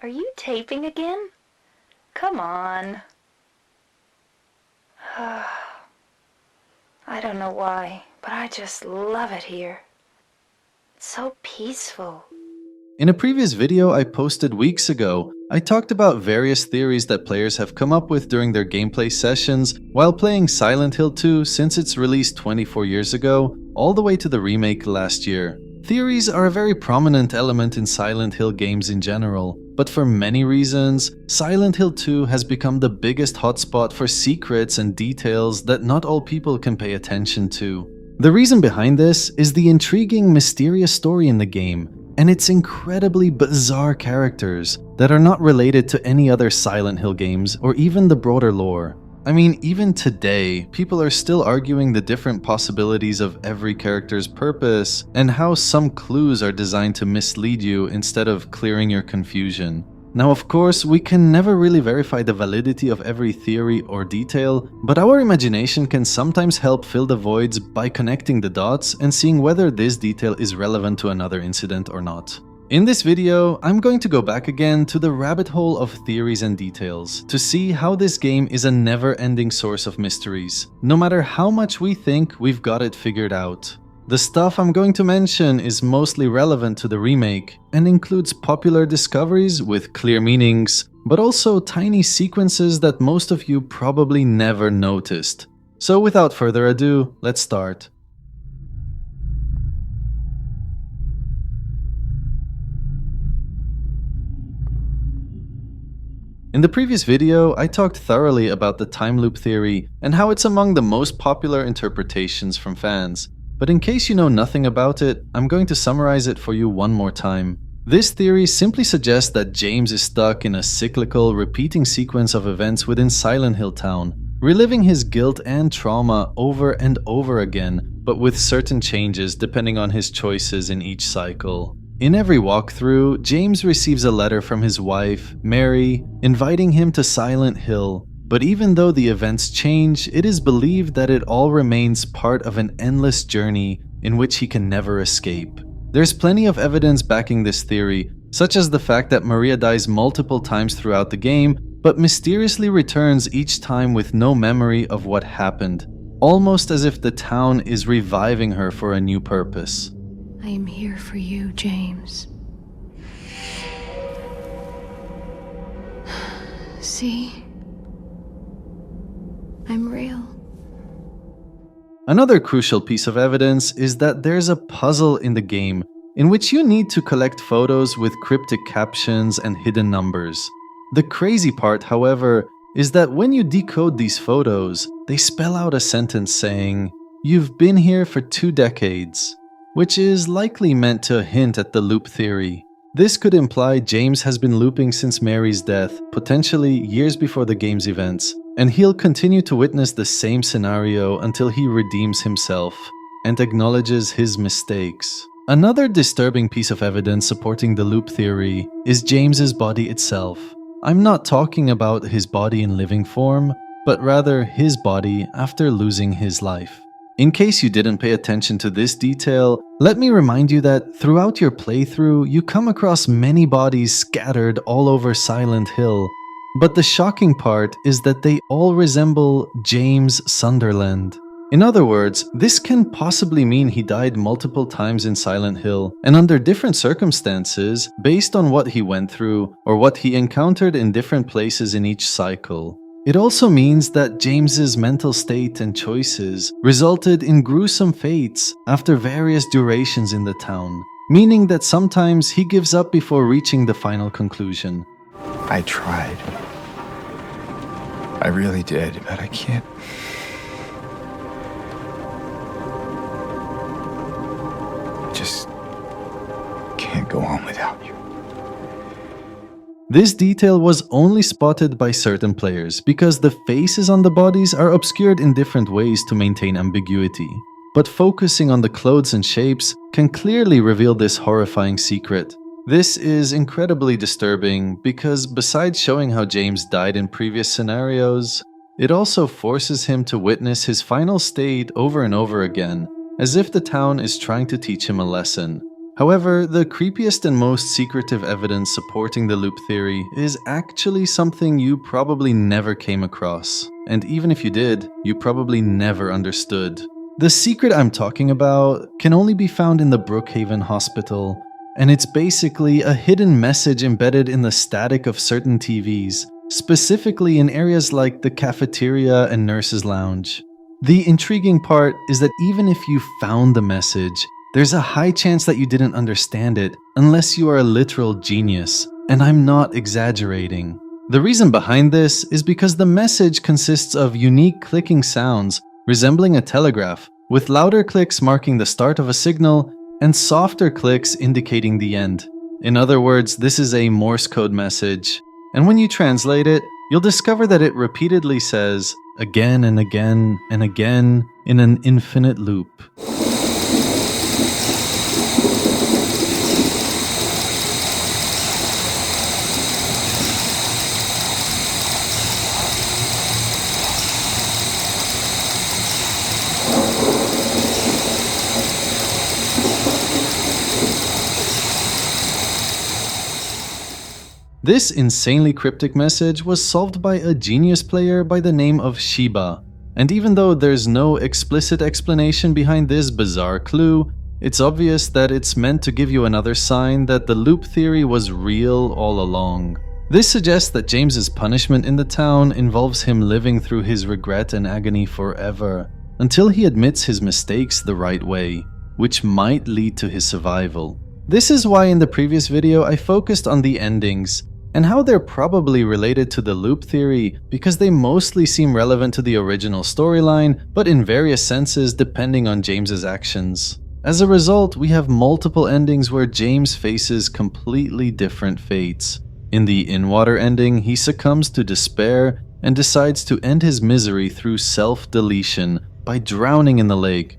Are you taping again? Come on. I don't know why, but I just love it here. It's so peaceful. In a previous video I posted weeks ago, I talked about various theories that players have come up with during their gameplay sessions while playing Silent Hill 2 since its release 24 years ago, all the way to the remake last year. Theories are a very prominent element in Silent Hill games in general, but for many reasons, Silent Hill 2 has become the biggest hotspot for secrets and details that not all people can pay attention to. The reason behind this is the intriguing, mysterious story in the game, and its incredibly bizarre characters that are not related to any other Silent Hill games or even the broader lore. I mean, even today, people are still arguing the different possibilities of every character's purpose and how some clues are designed to mislead you instead of clearing your confusion. Now, of course, we can never really verify the validity of every theory or detail, but our imagination can sometimes help fill the voids by connecting the dots and seeing whether this detail is relevant to another incident or not. In this video, I'm going to go back again to the rabbit hole of theories and details to see how this game is a never-ending source of mysteries, no matter how much we think we've got it figured out. The stuff I'm going to mention is mostly relevant to the remake and includes popular discoveries with clear meanings, but also tiny sequences that most of you probably never noticed. So without further ado, let's start. In the previous video, I talked thoroughly about the time loop theory and how it's among the most popular interpretations from fans. But in case you know nothing about it, I'm going to summarize it for you one more time. This theory simply suggests that James is stuck in a cyclical, repeating sequence of events within Silent Hill Town, reliving his guilt and trauma over and over again, but with certain changes depending on his choices in each cycle. In every walkthrough, James receives a letter from his wife, Mary, inviting him to Silent Hill. But even though the events change, it is believed that it all remains part of an endless journey in which he can never escape. There's plenty of evidence backing this theory, such as the fact that Maria dies multiple times throughout the game, but mysteriously returns each time with no memory of what happened, almost as if the town is reviving her for a new purpose. I am here for you, James. See? I'm real. Another crucial piece of evidence is that there's a puzzle in the game in which you need to collect photos with cryptic captions and hidden numbers. The crazy part, however, is that when you decode these photos, they spell out a sentence saying, "You've been here for 2 decades," which is likely meant to hint at the loop theory. This could imply James has been looping since Mary's death, potentially years before the game's events, and he'll continue to witness the same scenario until he redeems himself and acknowledges his mistakes. Another disturbing piece of evidence supporting the loop theory is James's body itself. I'm not talking about his body in living form, but rather his body after losing his life. In case you didn't pay attention to this detail, let me remind you that throughout your playthrough, you come across many bodies scattered all over Silent Hill. But the shocking part is that they all resemble James Sunderland. In other words, this can possibly mean he died multiple times in Silent Hill and under different circumstances based on what he went through or what he encountered in different places in each cycle. It also means that James's mental state and choices resulted in gruesome fates after various durations in the town, meaning that sometimes he gives up before reaching the final conclusion. I tried. I really did, but I can't. Just can't go on without you. This detail was only spotted by certain players because the faces on the bodies are obscured in different ways to maintain ambiguity. But focusing on the clothes and shapes can clearly reveal this horrifying secret. This is incredibly disturbing because besides showing how James died in previous scenarios, it also forces him to witness his final state over and over again, as if the town is trying to teach him a lesson. However, the creepiest and most secretive evidence supporting the loop theory is actually something you probably never came across. And even if you did, you probably never understood. The secret I'm talking about can only be found in the Brookhaven Hospital, and it's basically a hidden message embedded in the static of certain TVs, specifically in areas like the cafeteria and nurse's lounge. The intriguing part is that even if you found the message, there's a high chance that you didn't understand it unless you are a literal genius, and I'm not exaggerating. The reason behind this is because the message consists of unique clicking sounds resembling a telegraph, with louder clicks marking the start of a signal and softer clicks indicating the end. In other words, this is a Morse code message, and when you translate it, you'll discover that it repeatedly says, again and again and again in an infinite loop. This insanely cryptic message was solved by a genius player by the name of Shiba, and even though there's no explicit explanation behind this bizarre clue, it's obvious that it's meant to give you another sign that the loop theory was real all along. This suggests that James's punishment in the town involves him living through his regret and agony forever, until he admits his mistakes the right way, which might lead to his survival. This is why in the previous video I focused on the endings, and how they're probably related to the loop theory because they mostly seem relevant to the original storyline, but in various senses depending on James's actions. As a result, we have multiple endings where James faces completely different fates. In the in-water ending, he succumbs to despair and decides to end his misery through self-deletion by drowning in the lake.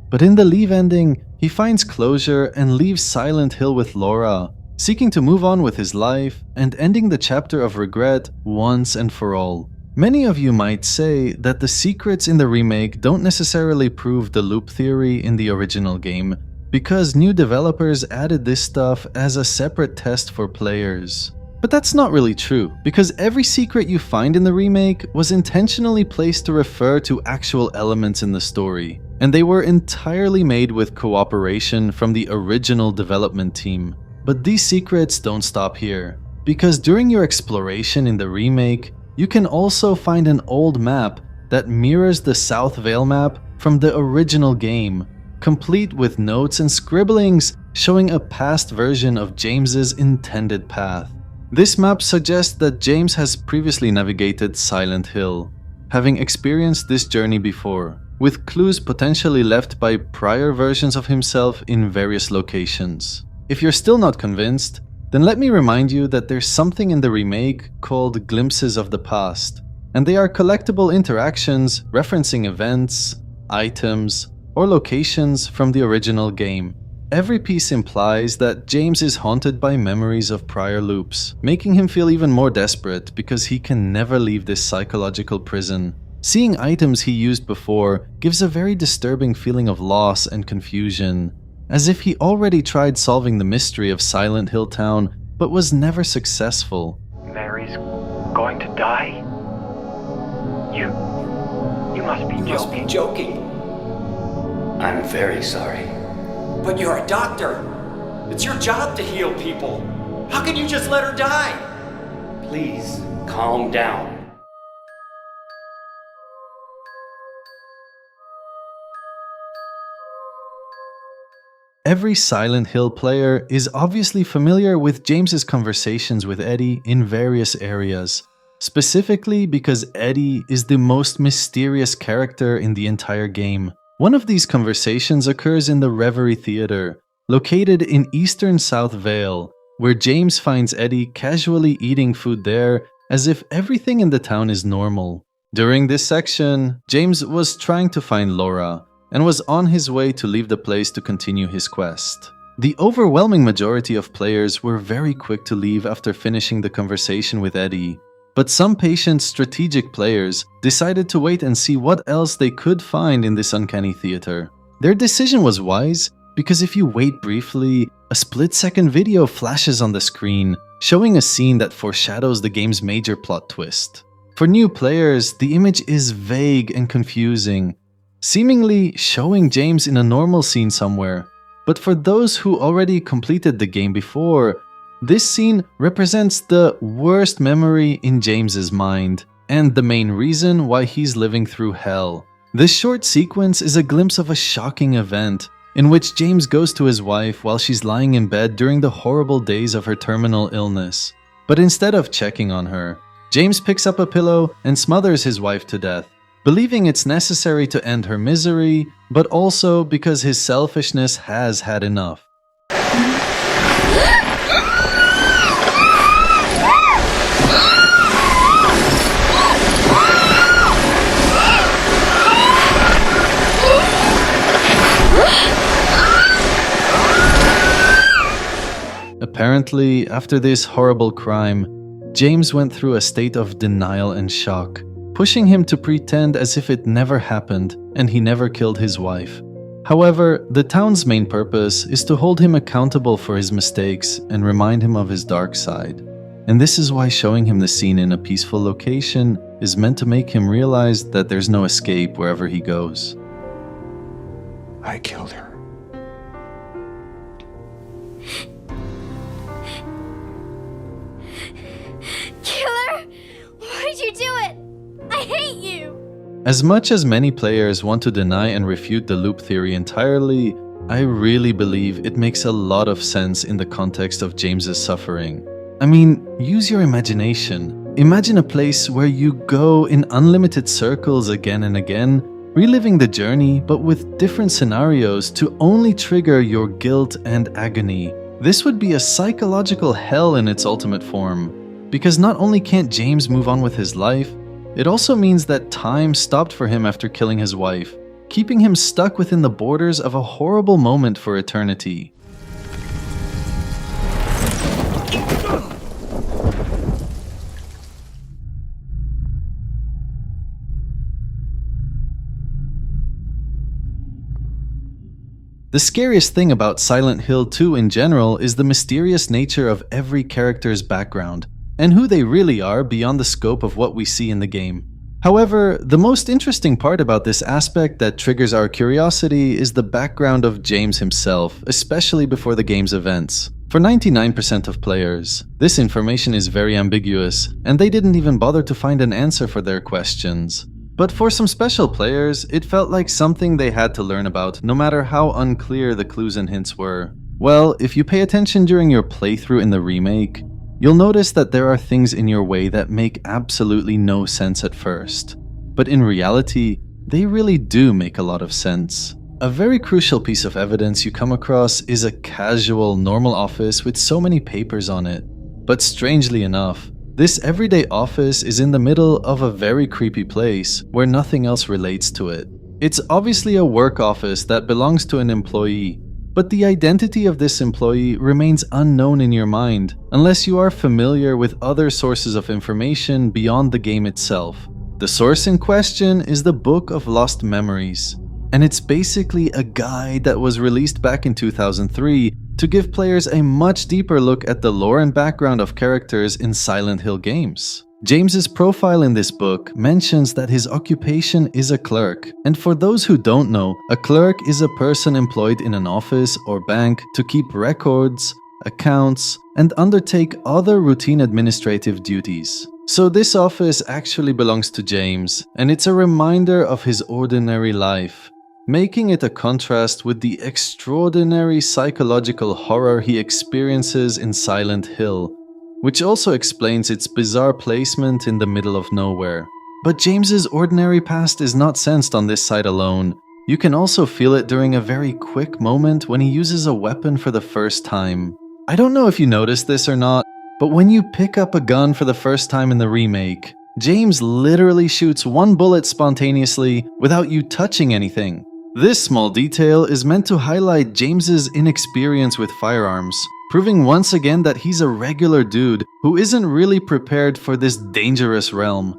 But in the Leave ending, he finds closure and leaves Silent Hill with Laura, seeking to move on with his life and ending the chapter of regret once and for all. Many of you might say that the secrets in the remake don't necessarily prove the loop theory in the original game, because new developers added this stuff as a separate test for players. But that's not really true, because every secret you find in the remake was intentionally placed to refer to actual elements in the story, and they were entirely made with cooperation from the original development team. But these secrets don't stop here, because during your exploration in the remake, you can also find an old map that mirrors the South Vale map from the original game, complete with notes and scribblings showing a past version of James's intended path. This map suggests that James has previously navigated Silent Hill, having experienced this journey before, with clues potentially left by prior versions of himself in various locations. If you're still not convinced, then let me remind you that there's something in the remake called Glimpses of the Past, and they are collectible interactions referencing events, items, or locations from the original game. Every piece implies that James is haunted by memories of prior loops, making him feel even more desperate because he can never leave this psychological prison. Seeing items he used before gives a very disturbing feeling of loss and confusion, as if he already tried solving the mystery of Silent Hill Town but was never successful. Mary's going to die? You must be joking. I'm very sorry. But you're a doctor. It's your job to heal people. How can you just let her die? Please, calm down. Every Silent Hill player is obviously familiar with James's conversations with Eddie in various areas, specifically because Eddie is the most mysterious character in the entire game. One of these conversations occurs in the Reverie Theater, located in eastern South Vale, where James finds Eddie casually eating food there as if everything in the town is normal. During this section, James was trying to find Laura, and was on his way to leave the place to continue his quest. The overwhelming majority of players were very quick to leave after finishing the conversation with Eddie, But some patient, strategic players decided to wait and see what else they could find in this uncanny theater. Their decision was wise, because if you wait briefly, a split-second video flashes on the screen, showing a scene that foreshadows the game's major plot twist. For new players, the image is vague and confusing, seemingly showing James in a normal scene somewhere. But for those who already completed the game before, this scene represents the worst memory in James's mind, and the main reason why he's living through hell. This short sequence is a glimpse of a shocking event, in which James goes to his wife while she's lying in bed during the horrible days of her terminal illness. But instead of checking on her, James picks up a pillow and smothers his wife to death, believing it's necessary to end her misery, but also because his selfishness has had enough. Apparently, after this horrible crime, James went through a state of denial and shock, pushing him to pretend as if it never happened and he never killed his wife. However, the town's main purpose is to hold him accountable for his mistakes and remind him of his dark side. And this is why showing him the scene in a peaceful location is meant to make him realize that there's no escape wherever he goes. I killed her. Killer! Why'd you do it? I hate you! As much as many players want to deny and refute the loop theory entirely, I really believe it makes a lot of sense in the context of James's suffering. I mean, use your imagination. Imagine a place where you go in unlimited circles again and again, reliving the journey but with different scenarios to only trigger your guilt and agony. This would be a psychological hell in its ultimate form. Because not only can't James move on with his life, it also means that time stopped for him after killing his wife, keeping him stuck within the borders of a horrible moment for eternity. The scariest thing about Silent Hill 2 in general is the mysterious nature of every character's background, and who they really are beyond the scope of what we see in the game. However, the most interesting part about this aspect that triggers our curiosity is the background of James himself, especially before the game's events. For 99% of players, this information is very ambiguous, and they didn't even bother to find an answer for their questions. But for some special players, it felt like something they had to learn about, no matter how unclear the clues and hints were. Well, if you pay attention during your playthrough in the remake, you'll notice that there are things in your way that make absolutely no sense at first. But in reality, they really do make a lot of sense. A very crucial piece of evidence you come across is a casual, normal office with so many papers on it. But strangely enough, this everyday office is in the middle of a very creepy place where nothing else relates to it. It's obviously a work office that belongs to an employee, but the identity of this employee remains unknown in your mind unless you are familiar with other sources of information beyond the game itself. The source in question is the Book of Lost Memories, and it's basically a guide that was released back in 2003 to give players a much deeper look at the lore and background of characters in Silent Hill games. James's profile in this book mentions that his occupation is a clerk, and for those who don't know, a clerk is a person employed in an office or bank to keep records, accounts, and undertake other routine administrative duties. So this office actually belongs to James, and it's a reminder of his ordinary life, making it a contrast with the extraordinary psychological horror he experiences in Silent Hill, which also explains its bizarre placement in the middle of nowhere. But James's ordinary past is not sensed on this side alone. You can also feel it during a very quick moment when he uses a weapon for the first time. I don't know if you noticed this or not, but when you pick up a gun for the first time in the remake, James literally shoots one bullet spontaneously without you touching anything. This small detail is meant to highlight James's inexperience with firearms, proving once again that he's a regular dude who isn't really prepared for this dangerous realm.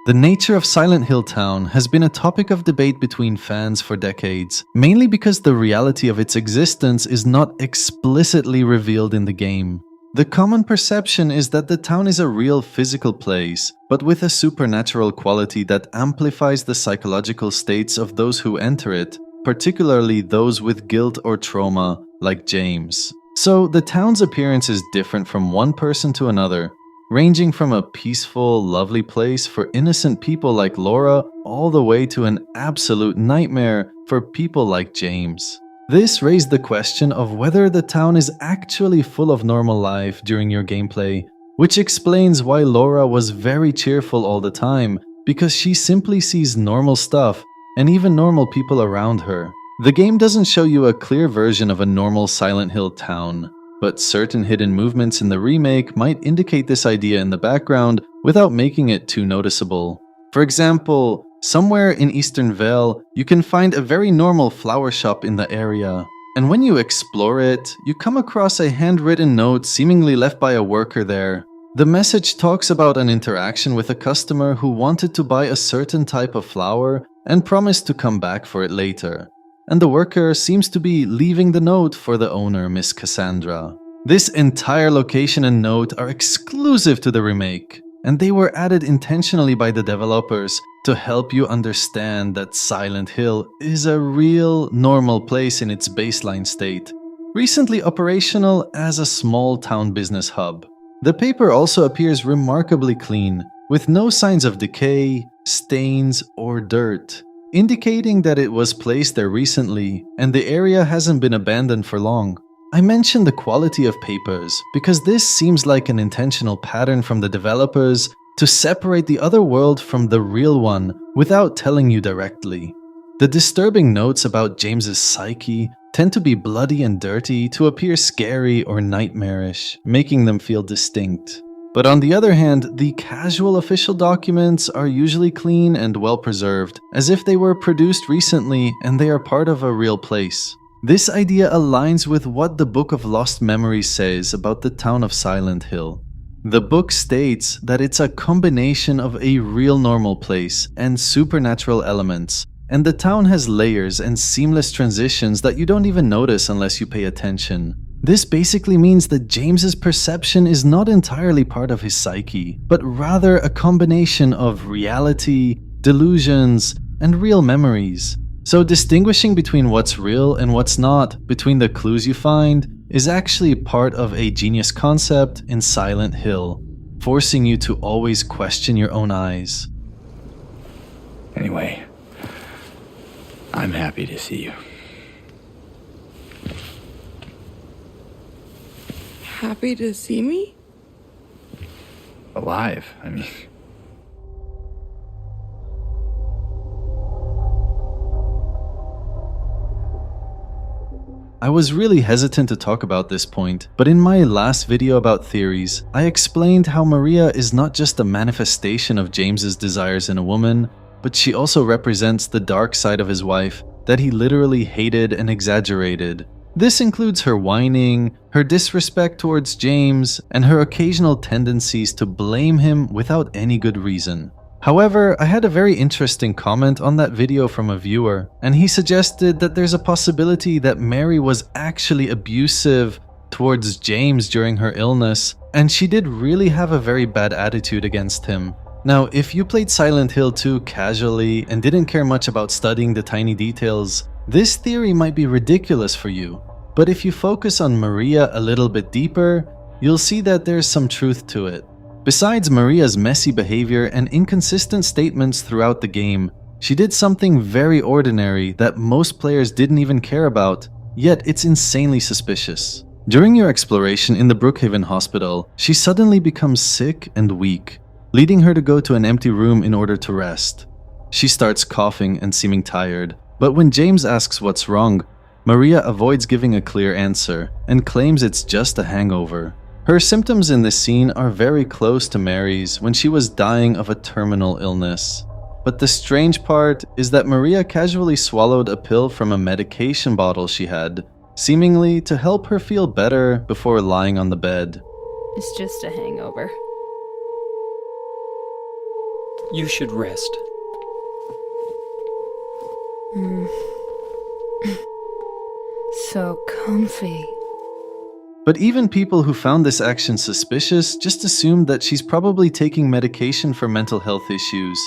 The nature of Silent Hill Town has been a topic of debate between fans for decades, mainly because the reality of its existence is not explicitly revealed in the game. The common perception is that the town is a real physical place, but with a supernatural quality that amplifies the psychological states of those who enter it, particularly those with guilt or trauma, like James. So the town's appearance is different from one person to another, ranging from a peaceful, lovely place for innocent people like Laura all the way to an absolute nightmare for people like James. This raised the question of whether the town is actually full of normal life during your gameplay, which explains why Laura was very cheerful all the time, because she simply sees normal stuff and even normal people around her. The game doesn't show you a clear version of a normal Silent Hill town, but certain hidden movements in the remake might indicate this idea in the background without making it too noticeable. For example, somewhere in Eastern Vale, you can find a very normal flower shop in the area. And when you explore it, you come across a handwritten note seemingly left by a worker there. The message talks about an interaction with a customer who wanted to buy a certain type of flower and promised to come back for it later. And the worker seems to be leaving the note for the owner, Miss Cassandra. This entire location and note are exclusive to the remake, and they were added intentionally by the developers to help you understand that Silent Hill is a real, normal place in its baseline state, recently operational as a small town business hub. The paper also appears remarkably clean, with no signs of decay, stains, or dirt, indicating that it was placed there recently and the area hasn't been abandoned for long. I mentioned the quality of papers because this seems like an intentional pattern from the developers to separate the other world from the real one without telling you directly. The disturbing notes about James's psyche tend to be bloody and dirty to appear scary or nightmarish, making them feel distinct. But on the other hand, the casual official documents are usually clean and well preserved, as if they were produced recently and they are part of a real place. This idea aligns with what the Book of Lost Memories says about the town of Silent Hill. The book states that it's a combination of a real normal place and supernatural elements, and the town has layers and seamless transitions that you don't even notice unless you pay attention. This basically means that James's perception is not entirely part of his psyche, but rather a combination of reality, delusions, and real memories. So distinguishing between what's real and what's not, between the clues you find, is actually part of a genius concept in Silent Hill, forcing you to always question your own eyes. Anyway, I'm happy to see you. Happy to see me? Alive, I mean. I was really hesitant to talk about this point, but in my last video about theories, I explained how Maria is not just a manifestation of James's desires in a woman, but she also represents the dark side of his wife that he literally hated and exaggerated. This includes her whining, her disrespect towards James, and her occasional tendencies to blame him without any good reason. However, I had a very interesting comment on that video from a viewer, and he suggested that there's a possibility that Mary was actually abusive towards James during her illness, and she did really have a very bad attitude against him. Now, if you played Silent Hill 2 casually and didn't care much about studying the tiny details, this theory might be ridiculous for you. But if you focus on Maria a little bit deeper, you'll see that there's some truth to it. Besides Maria's messy behavior and inconsistent statements throughout the game, she did something very ordinary that most players didn't even care about, yet it's insanely suspicious. During your exploration in the Brookhaven hospital, she suddenly becomes sick and weak, leading her to go to an empty room in order to rest. She starts coughing and seeming tired, but when James asks what's wrong, Maria avoids giving a clear answer and claims it's just a hangover. Her symptoms in this scene are very close to Mary's when she was dying of a terminal illness. But the strange part is that Maria casually swallowed a pill from a medication bottle she had, seemingly to help her feel better before lying on the bed. It's just a hangover. You should rest. So comfy. But even people who found this action suspicious just assumed that she's probably taking medication for mental health issues,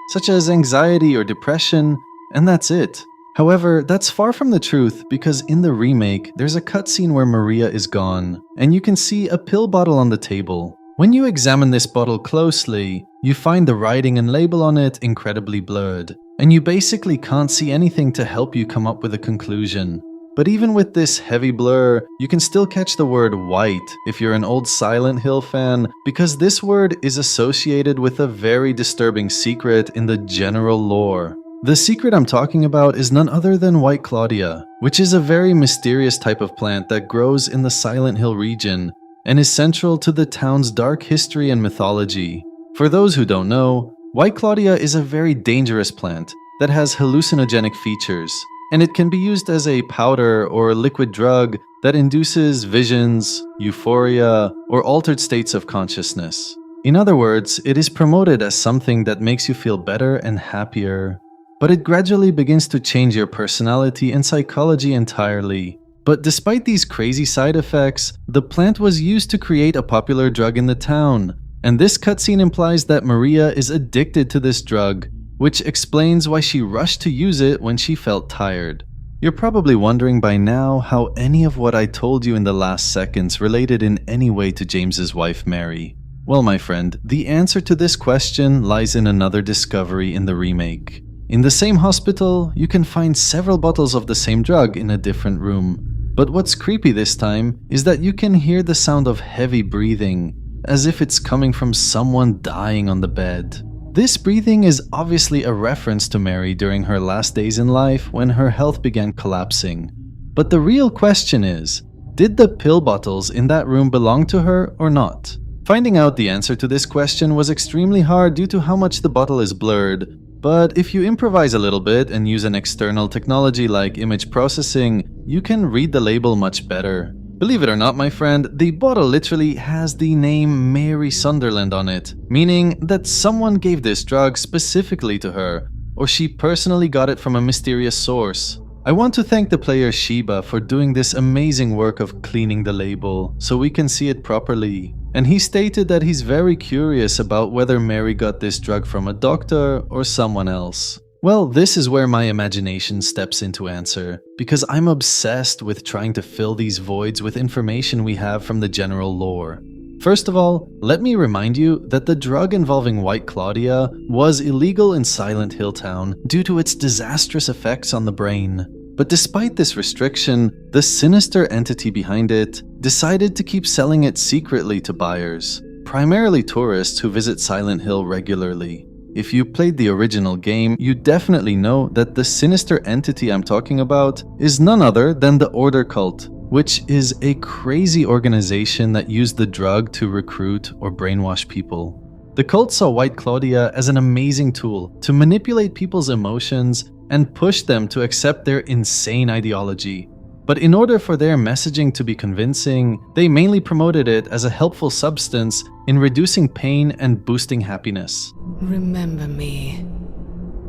such as anxiety or depression, and that's it. However, that's far from the truth because in the remake, there's a cutscene where Maria is gone, and you can see a pill bottle on the table. When you examine this bottle closely, you find the writing and label on it incredibly blurred, and you basically can't see anything to help you come up with a conclusion. But even with this heavy blur, you can still catch the word white if you're an old Silent Hill fan, because this word is associated with a very disturbing secret in the general lore. The secret I'm talking about is none other than White Claudia, which is a very mysterious type of plant that grows in the Silent Hill region and is central to the town's dark history and mythology. For those who don't know, White Claudia is a very dangerous plant that has hallucinogenic features, and it can be used as a powder or liquid drug that induces visions, euphoria, or altered states of consciousness. In other words, it is promoted as something that makes you feel better and happier, but it gradually begins to change your personality and psychology entirely. But despite these crazy side effects, the plant was used to create a popular drug in the town, and this cutscene implies that Maria is addicted to this drug, which explains why she rushed to use it when she felt tired. You're probably wondering by now how any of what I told you in the last seconds related in any way to James's wife Mary. Well, my friend, the answer to this question lies in another discovery in the remake. In the same hospital, you can find several bottles of the same drug in a different room. But what's creepy this time is that you can hear the sound of heavy breathing, as if it's coming from someone dying on the bed. This breathing is obviously a reference to Mary during her last days in life when her health began collapsing. But the real question is, did the pill bottles in that room belong to her or not? Finding out the answer to this question was extremely hard due to how much the bottle is blurred, but if you improvise a little bit and use an external technology like image processing, you can read the label much better. Believe it or not, my friend, the bottle literally has the name Mary Sunderland on it, meaning that someone gave this drug specifically to her, or she personally got it from a mysterious source. I want to thank the player Shiba for doing this amazing work of cleaning the label so we can see it properly. And he stated that he's very curious about whether Mary got this drug from a doctor or someone else. Well, this is where my imagination steps into answer, because I'm obsessed with trying to fill these voids with information we have from the general lore. First of all, let me remind you that the drug involving White Claudia was illegal in Silent Hill Town due to its disastrous effects on the brain. But despite this restriction, the sinister entity behind it decided to keep selling it secretly to buyers, primarily tourists who visit Silent Hill regularly. If you played the original game, you definitely know that the sinister entity I'm talking about is none other than the Order Cult, which is a crazy organization that used the drug to recruit or brainwash people. The cult saw White Claudia as an amazing tool to manipulate people's emotions and push them to accept their insane ideology. But in order for their messaging to be convincing, they mainly promoted it as a helpful substance in reducing pain and boosting happiness. Remember me,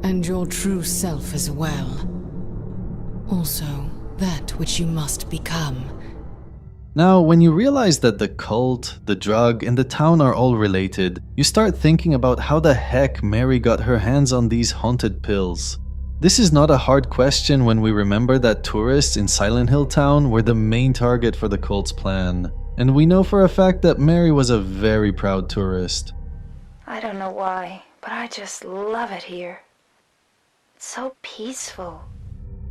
and your true self as well. Also, that which you must become. Now, when you realize that the cult, the drug, and the town are all related, you start thinking about how the heck Mary got her hands on these haunted pills. This is not a hard question when we remember that tourists in Silent Hill Town were the main target for the cult's plan. And we know for a fact that Mary was a very proud tourist. I don't know why, but I just love it here. It's so peaceful.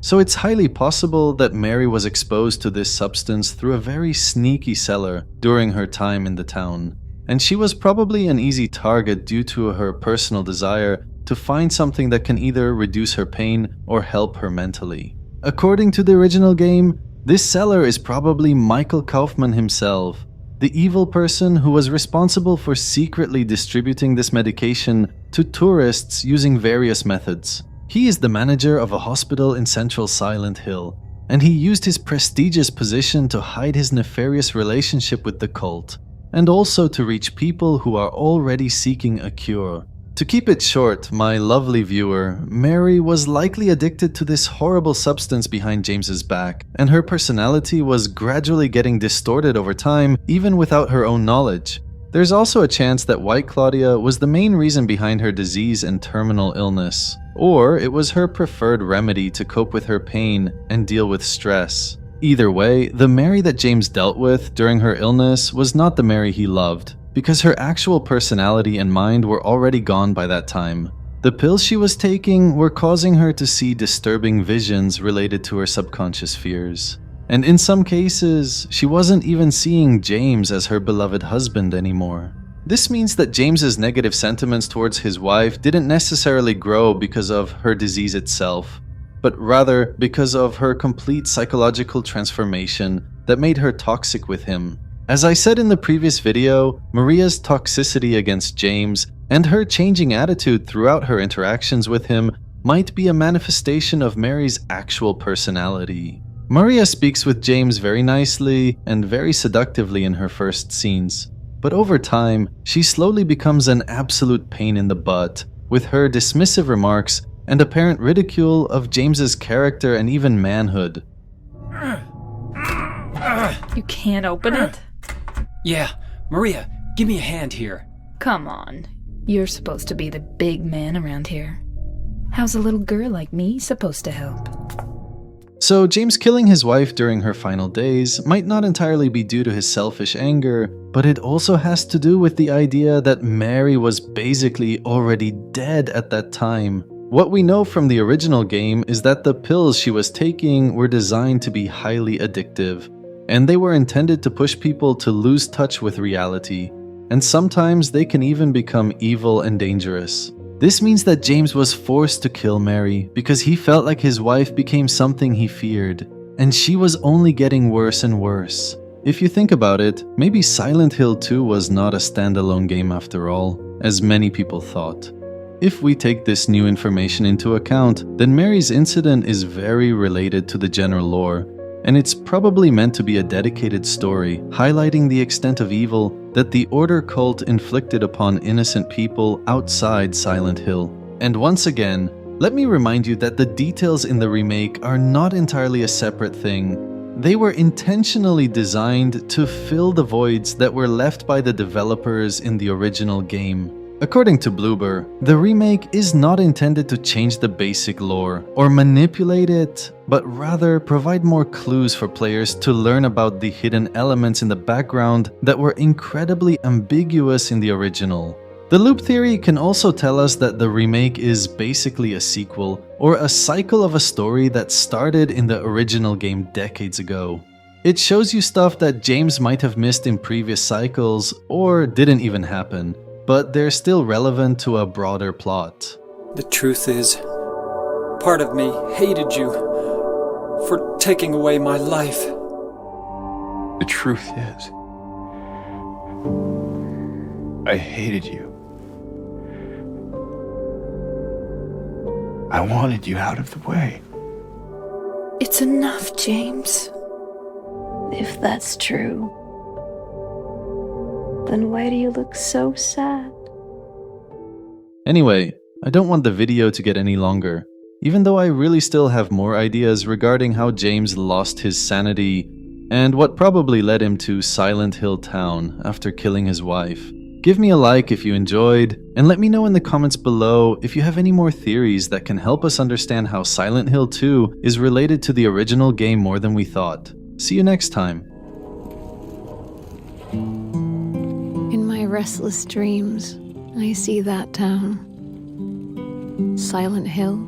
So it's highly possible that Mary was exposed to this substance through a very sneaky seller during her time in the town. And she was probably an easy target due to her personal desire to find something that can either reduce her pain or help her mentally. According to the original game, this seller is probably Michael Kaufman himself, the evil person who was responsible for secretly distributing this medication to tourists using various methods. He is the manager of a hospital in central Silent Hill, and he used his prestigious position to hide his nefarious relationship with the cult, and also to reach people who are already seeking a cure. To keep it short, my lovely viewer, Mary was likely addicted to this horrible substance behind James's back, and her personality was gradually getting distorted over time, even without her own knowledge. There's also a chance that White Claudia was the main reason behind her disease and terminal illness, or it was her preferred remedy to cope with her pain and deal with stress. Either way, the Mary that James dealt with during her illness was not the Mary he loved, because her actual personality and mind were already gone by that time. The pills she was taking were causing her to see disturbing visions related to her subconscious fears. And in some cases, she wasn't even seeing James as her beloved husband anymore. This means that James's negative sentiments towards his wife didn't necessarily grow because of her disease itself, but rather because of her complete psychological transformation that made her toxic with him. As I said in the previous video, Maria's toxicity against James and her changing attitude throughout her interactions with him might be a manifestation of Mary's actual personality. Maria speaks with James very nicely and very seductively in her first scenes, but over time, she slowly becomes an absolute pain in the butt, with her dismissive remarks and apparent ridicule of James's character and even manhood. You can't open it? Yeah, Maria, give me a hand here. Come on. You're supposed to be the big man around here. How's a little girl like me supposed to help? So James killing his wife during her final days might not entirely be due to his selfish anger, but it also has to do with the idea that Mary was basically already dead at that time. What we know from the original game is that the pills she was taking were designed to be highly addictive, and they were intended to push people to lose touch with reality, and sometimes they can even become evil and dangerous. This means that James was forced to kill Mary because he felt like his wife became something he feared, and she was only getting worse and worse. If you think about it, maybe Silent Hill 2 was not a standalone game after all, as many people thought. If we take this new information into account, then Mary's incident is very related to the general lore, and it's probably meant to be a dedicated story, highlighting the extent of evil that the Order cult inflicted upon innocent people outside Silent Hill. And once again, let me remind you that the details in the remake are not entirely a separate thing. They were intentionally designed to fill the voids that were left by the developers in the original game. According to Bloober, the remake is not intended to change the basic lore or manipulate it, but rather provide more clues for players to learn about the hidden elements in the background that were incredibly ambiguous in the original. The loop theory can also tell us that the remake is basically a sequel, or a cycle of a story that started in the original game decades ago. It shows you stuff that James might have missed in previous cycles, or didn't even happen, but they're still relevant to a broader plot. The truth is, part of me hated you for taking away my life. The truth is, I hated you. I wanted you out of the way. It's enough, James. If that's true, then why do you look so sad? Anyway, I don't want the video to get any longer, even though I really still have more ideas regarding how James lost his sanity and what probably led him to Silent Hill Town after killing his wife. Give me a like if you enjoyed, and let me know in the comments below if you have any more theories that can help us understand how Silent Hill 2 is related to the original game more than we thought. See you next time. In my restless dreams, I see that town. Silent Hill.